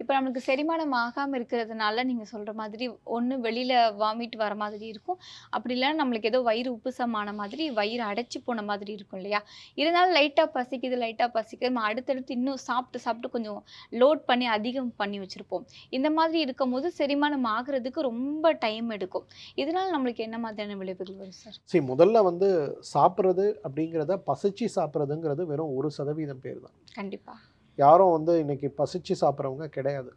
இப்ப நம்மளுக்கு செரிமானம் ஆகாம இருக்கிறதுனால, நீங்க சொல்ற மாதிரி ஒண்ணு வெளியில வாமிட் வர மாதிரி இருக்கும். அப்படி இல்லன்னா நம்மளுக்கு ஏதோ வயிறு உப்புசமான மாதிரி, வயிறு அடைச்சு போன மாதிரி இருக்கும் இல்லையா? இருந்தாலும் லைட்டா பசிக்குது. நம்ம அடுத்தடுத்து இன்னும் சாப்பிட்டு, சாப்பிட்டு கொஞ்சம் லோட் பண்ணி அதிகம் பண்ணி வச்சிருப்போம். இந்த மாதிரி இருக்கும்போது செரிமானம் ஆகுறதுக்கு ரொம்ப டைம் எடுக்கும். இதனால நம்மளுக்கு என்ன மாதிரியான விளைவுகள் வரும் சார்? முதல்ல வந்து சாப்பிடுறது அப்படிங்கிறத பசிச்சு சாப்பிடுறதுங்கிறது வெறும் 1% பேர் தான். கண்டிப்பா. யாரும் வந்து இன்னைக்கு பசிச்சு சாப்பிட்றவங்க கிடையாது.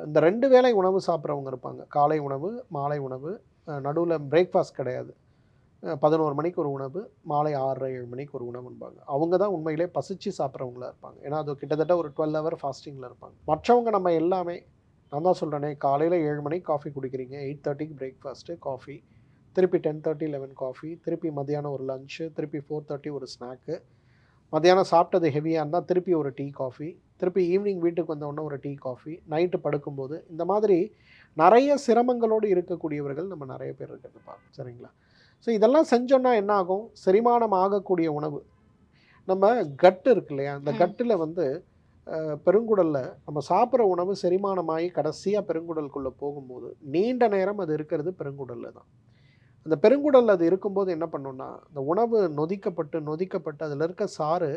இந்த 2 வேளை உணவு சாப்பிட்றவங்க இருப்பாங்க. காலை உணவு, மாலை உணவு, நடுவுல பிரேக்ஃபாஸ்ட் கிடையாது. 11 மணிக்கு ஒரு உணவு, மாலை 6:30, 7 மணிக்கு ஒரு உணவும்பாங்க. அவங்க தான் உண்மையிலே பசிச்சு சாப்பிட்றவங்களா இருப்பாங்க. ஏன்னா, அது கிட்டத்தட்ட ஒரு 12 ஹவர் ஃபாஸ்டிங்கில இருப்பாங்க. மற்றவங்க நம்ம எல்லாமே நான் தான் சொல்றேனே, காலையில 7 மணிக்கு காஃபி குடிக்கிறீங்க, 8:30க்கு பிரேக்ஃபாஸ்ட்டு, காஃபி, திருப்பி 10:30, 11 காஃபி, திருப்பி மத்தியானம் ஒரு லஞ்ச்சு, திருப்பி 4:30 ஒரு ஸ்நாக்கு, மத்தியானம் சாப்பிட்டது ஹெவியாக இருந்தால் திருப்பி ஒரு டீ, காஃபி, திருப்பி ஈவினிங் வீட்டுக்கு வந்தவுடனே ஒரு டீ, காஃபி, நைட்டு படுக்கும்போது இந்த மாதிரி நிறைய சிரமங்களோடு இருக்கக்கூடியவர்கள் நம்ம நிறைய பேர் இருக்கிறது பார்ப்போம். சரிங்களா? ஸோ இதெல்லாம் செஞ்சோன்னா என்ன ஆகும்? செரிமானம் ஆகக்கூடிய உணவு நம்ம கட் இருக்கு இல்லையா? அந்த கட்டில் வந்து பெருங்குடலில் நம்ம சாப்பிட்ற உணவு செரிமானமாகி கடைசியாக பெருங்குடலுக்குள்ளே போகும்போது நீண்ட நேரம் அது இருக்கிறது பெருங்குடலில் தான். அந்த பெருங்குடலில் அது இருக்கும்போது என்ன பண்ணுன்னா, அந்த உணவு நொதிக்கப்பட்டு அதில் இருக்க சாறு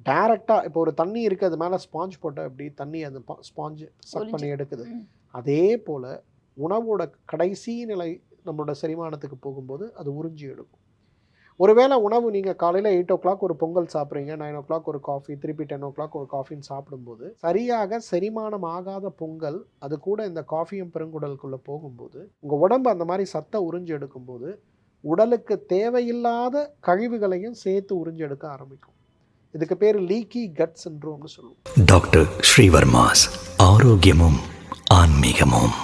டைரெக்டாக இப்போ ஒரு தண்ணி இருக்குது, அது மேலே ஸ்பாஞ்ச் போட்டால் எப்படி தண்ணி அந்த ஸ்பாஞ்சு சக் பண்ணி எடுக்குது, அதே போல் உணவோட கடைசி நிலை நம்மளோட செரிமானத்துக்கு போகும்போது அது உறிஞ்சி எடுக்கும். ஒருவேளை உணவு நீங்கள் காலையில் 8:00 ஒரு பொங்கல் சாப்பிட்றீங்க, 9:00 ஒரு காஃபி, திருப்பி 10:00 ஒரு காஃபின்னு சாப்பிடும்போது சரியாக செரிமானம் ஆகாத பொங்கல் அது கூட இந்த காஃபியும் பெருங்குடலுக்குள்ளே போகும்போது உங்கள் உடம்பு அந்த மாதிரி சத்தை உறிஞ்சி எடுக்கும்போது உடலுக்கு தேவையில்லாத கழிவுகளையும் சேர்த்து உறிஞ்சி எடுக்க ஆரம்பிக்கும். இதுக்கு பேர் லீக்கி கட் சிண்ட்ரோம்னு சொல்லுவோம். டாக்டர் ஸ்ரீவர்மாஸ் ஆரோக்கியமும் ஆன்மீகமும்.